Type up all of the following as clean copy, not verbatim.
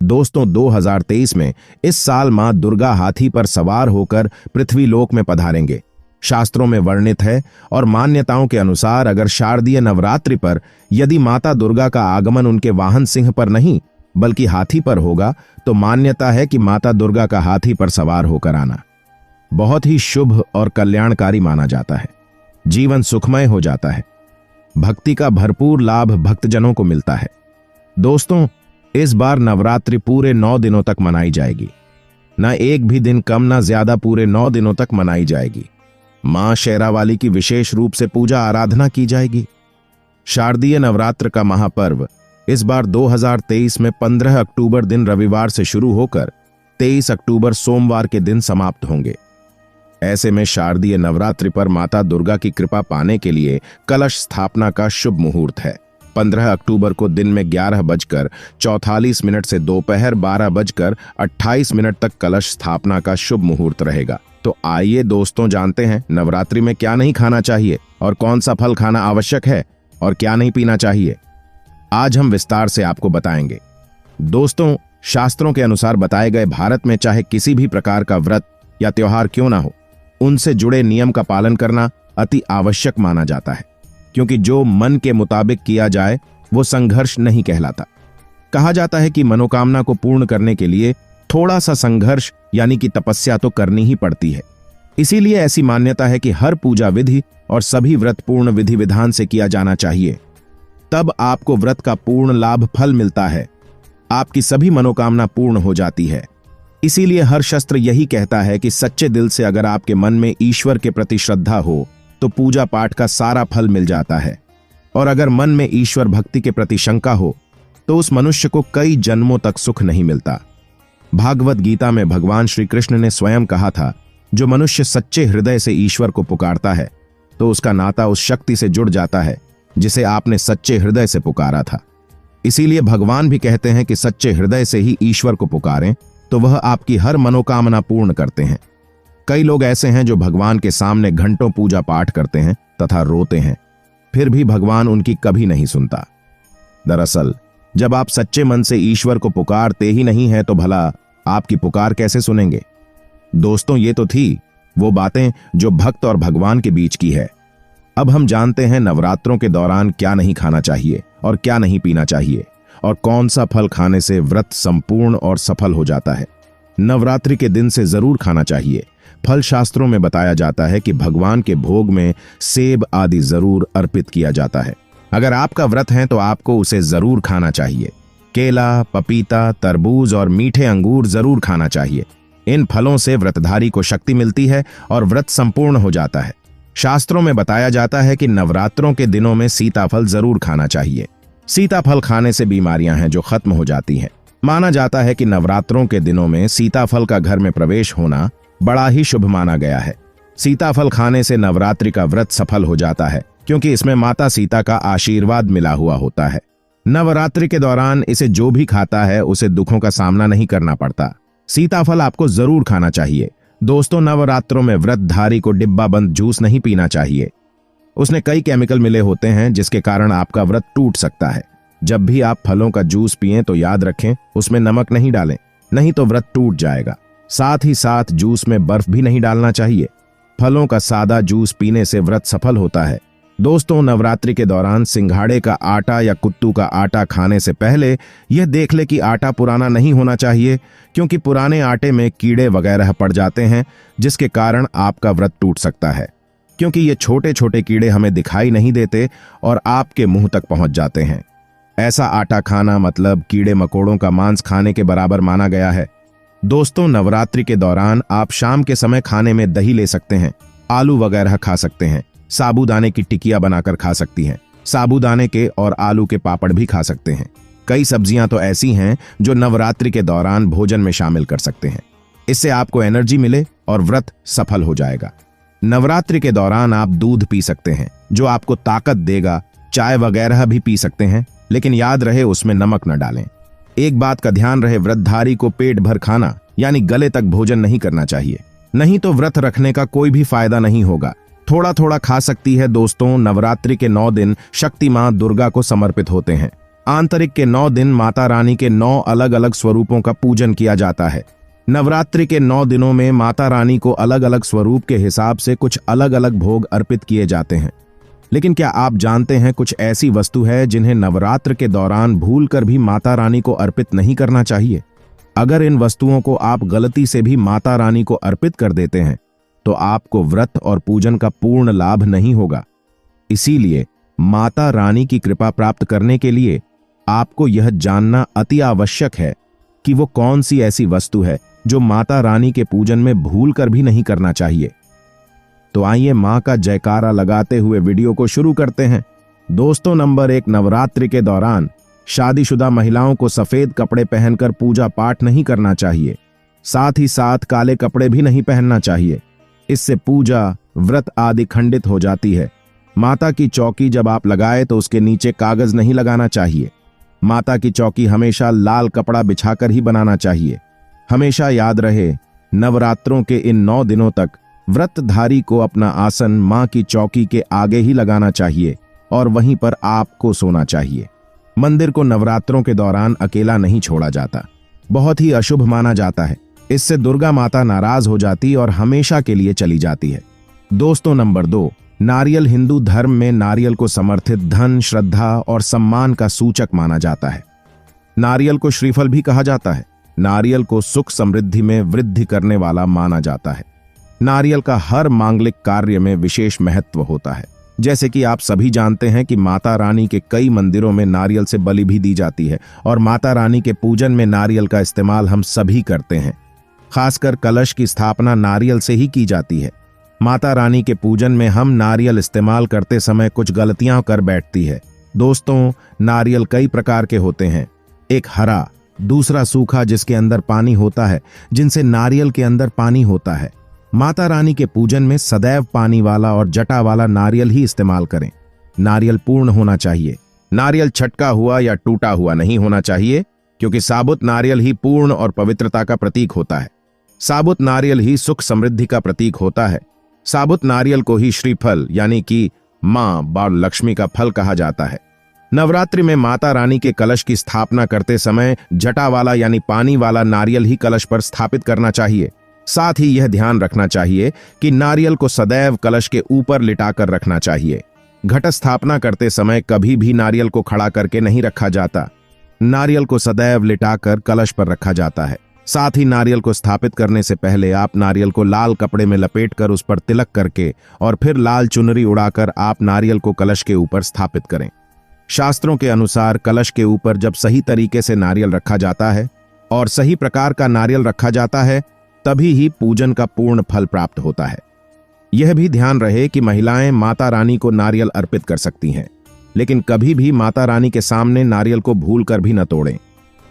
दोस्तों 2023 में इस साल मां दुर्गा हाथी पर सवार होकर पृथ्वी लोक में पधारेंगे। शास्त्रों में वर्णित है और मान्यताओं के अनुसार अगर शारदीय नवरात्रि पर यदि माता दुर्गा का आगमन उनके वाहन सिंह पर नहीं बल्कि हाथी पर होगा तो मान्यता है कि माता दुर्गा का हाथी पर सवार होकर आना बहुत ही शुभ और कल्याणकारी माना जाता है। जीवन सुखमय हो जाता है। भक्ति का भरपूर लाभ भक्तजनों को मिलता है। दोस्तों, इस बार नवरात्रि पूरे 9 दिनों तक मनाई जाएगी। न एक भी दिन कम न ज्यादा, पूरे 9 दिनों तक मनाई जाएगी। मां शेरावाली की विशेष रूप से पूजा आराधना की जाएगी। शारदीय नवरात्र का महापर्व इस बार 2023 में 15 अक्टूबर दिन रविवार से शुरू होकर 23 अक्टूबर सोमवार के दिन समाप्त होंगे। ऐसे में शारदीय नवरात्रि पर माता दुर्गा की कृपा पाने के लिए कलश स्थापना का शुभ मुहूर्त है। 15 अक्टूबर को दिन में 11:44 से दोपहर 12:28 तक कलश स्थापना का शुभ मुहूर्त रहेगा। तो आइए दोस्तों, जानते हैं नवरात्रि में क्या नहीं खाना चाहिए और कौन सा फल खाना आवश्यक है और क्या नहीं पीना चाहिए। आज हम विस्तार से आपको बताएंगे। दोस्तों, शास्त्रों के अनुसार बताए गए भारत में चाहे किसी भी प्रकार का व्रत या त्योहार क्यों ना हो, उनसे जुड़े नियम का पालन करना अति आवश्यक माना जाता है, क्योंकि जो मन के मुताबिक किया जाए वो संघर्ष नहीं कहलाता। कहा जाता है कि मनोकामना को पूर्ण करने के लिए थोड़ा सा संघर्ष यानी कि तपस्या तो करनी ही पड़ती है। इसीलिए ऐसी मान्यता है कि हर पूजा विधि और सभी व्रत पूर्ण विधि विधान से किया जाना चाहिए, तब आपको व्रत का पूर्ण लाभ फल मिलता है। आपकी सभी मनोकामना पूर्ण हो जाती है। इसीलिए हर शास्त्र यही कहता है कि सच्चे दिल से अगर आपके मन में ईश्वर के प्रति श्रद्धा हो तो पूजा पाठ का सारा फल मिल जाता है, और अगर मन में ईश्वर भक्ति के प्रति शंका हो तो उस मनुष्य को कई जन्मों तक सुख नहीं मिलता। भागवत गीता में भगवान श्री कृष्ण ने स्वयं कहा था, जो मनुष्य सच्चे हृदय से ईश्वर को पुकारता है तो उसका नाता उस शक्ति से जुड़ जाता है जिसे आपने सच्चे हृदय से पुकारा था। इसीलिए भगवान भी कहते हैं कि सच्चे हृदय से ही ईश्वर को पुकारें तो वह आपकी हर मनोकामना पूर्ण करते हैं। कई लोग ऐसे हैं जो भगवान के सामने घंटों पूजा पाठ करते हैं तथा रोते हैं, फिर भी भगवान उनकी कभी नहीं सुनता। दरअसल जब आप सच्चे मन से ईश्वर को पुकारते ही नहीं हैं तो भला आपकी पुकार कैसे सुनेंगे। दोस्तों, ये तो थी वो बातें जो भक्त और भगवान के बीच की है। अब हम जानते हैं नवरात्रों के दौरान क्या नहीं खाना चाहिए और क्या नहीं पीना चाहिए, और कौन सा फल खाने से व्रत संपूर्ण और सफल हो जाता है। नवरात्रि के दिन से जरूर खाना चाहिए। फल शास्त्रों में बताया जाता है कि भगवान के भोग में सेब आदि जरूर अर्पित किया जाता है। अगर आपका व्रत है तो आपको उसे जरूर खाना चाहिए। केला, पपीता, तरबूज और मीठे अंगूर जरूर खाना चाहिए। इन फलों से व्रतधारी को शक्ति मिलती है और व्रत संपूर्ण हो जाता है। शास्त्रों में बताया जाता है कि नवरात्रों के दिनों में सीताफल जरूर खाना चाहिए। सीताफल खाने से बीमारियां हैं जो खत्म हो जाती हैं। माना जाता है कि नवरात्रों के दिनों में सीताफल का घर में प्रवेश होना बड़ा ही शुभ माना गया है। सीताफल खाने से नवरात्रि का व्रत सफल हो जाता है, क्योंकि इसमें माता सीता का आशीर्वाद मिला हुआ होता है। नवरात्रि के दौरान इसे जो भी खाता है उसे दुखों का सामना नहीं करना पड़ता। सीताफल आपको जरूर खाना चाहिए। दोस्तों, नवरात्रों में व्रतधारी को डिब्बा बंद जूस नहीं पीना चाहिए। उसमें कई केमिकल मिले होते हैं जिसके कारण आपका व्रत टूट सकता है। जब भी आप फलों का जूस पिएं तो याद रखें उसमें नमक नहीं डालें, नहीं तो व्रत टूट जाएगा। साथ ही साथ जूस में बर्फ भी नहीं डालना चाहिए। फलों का सादा जूस पीने से व्रत सफल होता है। दोस्तों, नवरात्रि के दौरान सिंघाड़े का आटा या कुत्तू का आटा खाने से पहले यह देख ले कि आटा पुराना नहीं होना चाहिए, क्योंकि पुराने आटे में कीड़े वगैरह पड़ जाते हैं जिसके कारण आपका व्रत टूट सकता है, क्योंकि ये छोटे छोटे कीड़े हमें दिखाई नहीं देते और आपके मुंह तक पहुंच जाते हैं। ऐसा आटा खाना मतलब कीड़े मकोड़ों का मांस खाने के बराबर माना गया है। दोस्तों, नवरात्रि के दौरान आप शाम के समय खाने में दही ले सकते हैं, आलू वगैरह खा सकते हैं, साबूदाने की टिकिया बनाकर खा सकती हैं, साबूदाने के और आलू के पापड़ भी खा सकते हैं। कई सब्जियां तो ऐसी हैं जो नवरात्रि के दौरान भोजन में शामिल कर सकते हैं। इससे आपको एनर्जी मिले और व्रत सफल हो जाएगा। नवरात्रि के दौरान आप दूध पी सकते हैं जो आपको ताकत देगा। चाय वगैरह भी पी सकते हैं, लेकिन याद रहे उसमें नमक न डालें। एक बात का ध्यान रहे, व्रतधारी को पेट भर खाना यानी गले तक भोजन नहीं करना चाहिए, नहीं तो व्रत रखने का कोई भी फायदा नहीं होगा। थोड़ा थोड़ा खा सकती है। दोस्तों, नवरात्रि के 9 दिन शक्ति मां दुर्गा को समर्पित होते हैं। आंतरिक के 9 दिन माता रानी के 9 अलग अलग स्वरूपों का पूजन किया जाता है। नवरात्रि के 9 दिनों में माता रानी को अलग अलग स्वरूप के हिसाब से कुछ अलग अलग भोग अर्पित किए जाते हैं। लेकिन क्या आप जानते हैं कुछ ऐसी वस्तु है जिन्हें नवरात्र के दौरान भूलकर भी माता रानी को अर्पित नहीं करना चाहिए? अगर इन वस्तुओं को आप गलती से भी माता रानी को अर्पित कर देते हैं तो आपको व्रत और पूजन का पूर्ण लाभ नहीं होगा। इसीलिए माता रानी की कृपा प्राप्त करने के लिए आपको यह जानना अति आवश्यक है कि वो कौन सी ऐसी वस्तु है जो माता रानी के पूजन में भूलकर भी नहीं करना चाहिए। तो आइए मां का जयकारा लगाते हुए वीडियो को शुरू करते हैं। दोस्तों, नंबर 1, नवरात्रि के दौरान शादीशुदा महिलाओं को सफेद कपड़े पहनकर पूजा पाठ नहीं करना चाहिए। साथ ही साथ काले कपड़े भी नहीं पहनना चाहिए। इससे पूजा, व्रत आदि खंडित हो जाती है। माता की चौकी जब आप लगाए तो उसके नीचे कागज नहीं लगाना चाहिए। माता की चौकी हमेशा लाल कपड़ा बिछाकर ही बनाना चाहिए। हमेशा याद रहे, नवरात्रों के इन 9 दिनों तक व्रतधारी को अपना आसन मां की चौकी के आगे ही लगाना चाहिए और वहीं पर आपको सोना चाहिए। मंदिर को नवरात्रों के दौरान अकेला नहीं छोड़ा जाता। बहुत ही अशुभ माना जाता है। इससे दुर्गा माता नाराज हो जाती और हमेशा के लिए चली जाती है। दोस्तों, नंबर 2, नारियल हिंदू धर्म में नारियल को समर्थित धन, श्रद्धा और सम्मान का सूचक माना जाता है। नारियल को श्रीफल भी कहा जाता है। नारियल को सुख समृद्धि में वृद्धि करने वाला माना जाता है। नारियल का हर मांगलिक कार्य में विशेष महत्व होता है। जैसे कि आप सभी जानते हैं कि माता रानी के कई मंदिरों में नारियल से बलि भी दी जाती है और माता रानी के पूजन में नारियल का इस्तेमाल हम सभी करते हैं। खासकर कलश की स्थापना नारियल से ही की जाती है। माता रानी के पूजन में हम नारियल इस्तेमाल करते समय कुछ गलतियां कर बैठती है। दोस्तों, नारियल कई प्रकार के होते हैं। एक हरा, दूसरा सूखा जिसके अंदर पानी होता है, जिनसे नारियल के अंदर पानी होता है। माता रानी के पूजन में सदैव पानी वाला और जटा वाला नारियल ही इस्तेमाल करें। नारियल पूर्ण होना चाहिए। नारियल छटका हुआ या टूटा हुआ नहीं होना चाहिए, क्योंकि साबुत नारियल ही पूर्ण और पवित्रता का प्रतीक होता है। साबुत नारियल ही सुख समृद्धि का प्रतीक होता है। साबुत नारियल को ही श्रीफल यानी कि मां बाल लक्ष्मी का फल कहा जाता है। नवरात्रि में माता रानी के कलश की स्थापना करते समय जटा वाला यानी पानी वाला नारियल ही कलश पर स्थापित करना चाहिए। साथ ही यह ध्यान रखना चाहिए कि नारियल को सदैव कलश के ऊपर लिटाकर रखना चाहिए। घट स्थापना करते समय कभी भी नारियल को खड़ा करके नहीं रखा जाता। नारियल को सदैव लिटाकर कलश पर रखा जाता है। साथ ही नारियल को स्थापित करने से पहले आप नारियल को लाल कपड़े में लपेटकर उस पर तिलक करके और फिर लाल चुनरी उड़ाकर आप नारियल को कलश के ऊपर स्थापित करें। शास्त्रों के अनुसार कलश के ऊपर जब सही तरीके से नारियल रखा जाता है और सही प्रकार का नारियल रखा जाता है, तभी ही पूजन का पूर्ण फल प्राप्त होता है। यह भी ध्यान रहे कि महिलाएं माता रानी को नारियल अर्पित कर सकती हैं, लेकिन कभी भी माता रानी के सामने नारियल को भूलकर भी न तोड़ें,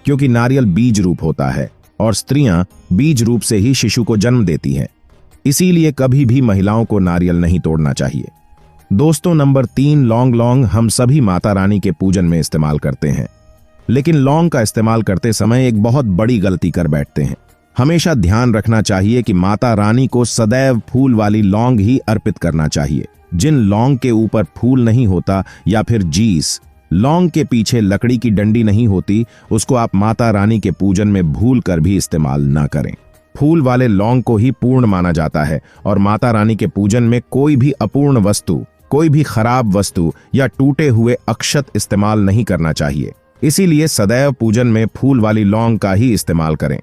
क्योंकि नारियल बीज रूप होता है और स्त्रियां बीज रूप से ही शिशु को जन्म देती हैं। इसीलिए कभी भी महिलाओं को नारियल नहीं तोड़ना चाहिए। दोस्तों, नंबर 3, लौंग हम सभी माता रानी के पूजन में इस्तेमाल करते हैं, लेकिन लौंग का इस्तेमाल करते समय एक बहुत बड़ी गलती कर बैठते हैं। हमेशा ध्यान रखना चाहिए कि माता रानी को सदैव फूल वाली लौंग ही अर्पित करना चाहिए। जिन लौंग के ऊपर फूल नहीं होता या फिर जीस, लौंग के पीछे लकड़ी की डंडी नहीं होती, उसको आप माता रानी के पूजन में भूल कर भी इस्तेमाल ना करें। फूल वाले लौंग को ही पूर्ण माना जाता है और माता रानी के पूजन में कोई भी अपूर्ण वस्तु, कोई भी खराब वस्तु या टूटे हुए अक्षत इस्तेमाल नहीं करना चाहिए। इसीलिए सदैव पूजन में फूल वाली लौंग का ही इस्तेमाल करें।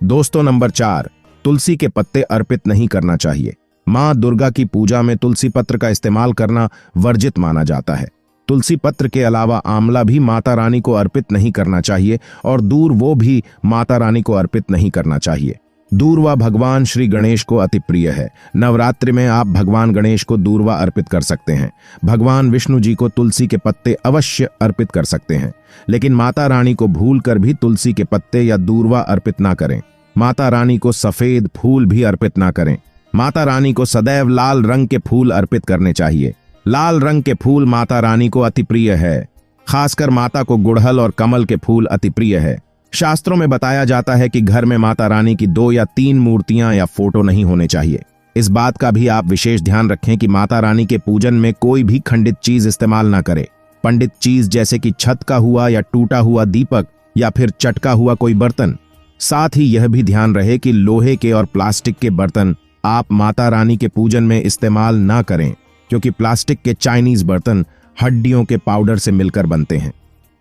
दोस्तों, नंबर 4, तुलसी के पत्ते अर्पित नहीं करना चाहिए। मां दुर्गा की पूजा में तुलसी पत्र का इस्तेमाल करना वर्जित माना जाता है। तुलसी पत्र के अलावा आंवला भी माता रानी को अर्पित नहीं करना चाहिए और दूर वो भी माता रानी को अर्पित नहीं करना चाहिए। दूर्वा भगवान श्री गणेश को अति प्रिय है। नवरात्रि में आप भगवान गणेश को दूर्वा अर्पित कर सकते हैं। भगवान विष्णु जी को तुलसी के पत्ते अवश्य अर्पित कर सकते हैं, लेकिन माता रानी को भूलकर भी तुलसी के पत्ते या दूर्वा अर्पित ना करें। माता रानी को सफेद फूल भी अर्पित ना करें। माता रानी को सदैव लाल रंग के फूल अर्पित करने चाहिए। लाल रंग के फूल माता रानी को अति प्रिय है। खासकर माता को गुड़हल और कमल के फूल अति प्रिय है। शास्त्रों में बताया जाता है कि घर में माता रानी की 2 या 3 मूर्तियां या फोटो नहीं होने चाहिए। इस बात का भी आप विशेष ध्यान रखें कि माता रानी के पूजन में कोई भी खंडित चीज इस्तेमाल ना करें। पंडित चीज जैसे कि छत का हुआ या टूटा हुआ दीपक या फिर चटका हुआ कोई बर्तन। साथ ही यह भी ध्यान रहे कि लोहे के और प्लास्टिक के बर्तन आप माता रानी के पूजन में इस्तेमाल ना करें, क्योंकि प्लास्टिक के चाइनीज बर्तन हड्डियों के पाउडर से मिलकर बनते हैं।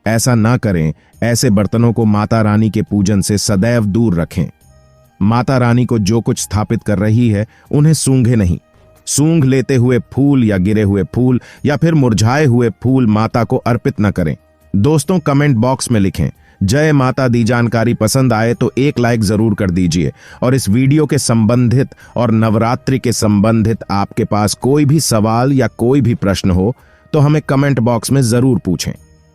ऐसा ना करें, ऐसे बर्तनों को माता रानी के पूजन से सदैव दूर रखें। माता रानी को जो कुछ स्थापित कर रही है उन्हें सूंघे नहीं। सूंघ लेते हुए फूल या गिरे हुए फूल या फिर मुरझाए हुए फूल माता को अर्पित न करें। दोस्तों, कमेंट बॉक्स में लिखें जय माता दी। जानकारी पसंद आए तो एक लाइक जरूर कर दीजिए, और इस वीडियो के संबंधित और नवरात्रि के संबंधित आपके पास कोई भी सवाल या कोई भी प्रश्न हो तो हमें कमेंट बॉक्स में जरूर पूछें।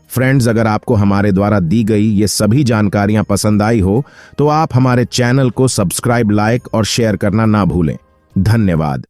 फ्रेंड्स, अगर आपको हमारे द्वारा दी गई ये सभी जानकारियां पसंद आई हो तो आप हमारे चैनल को सब्सक्राइब, लाइक और शेयर करना ना भूलें। धन्यवाद।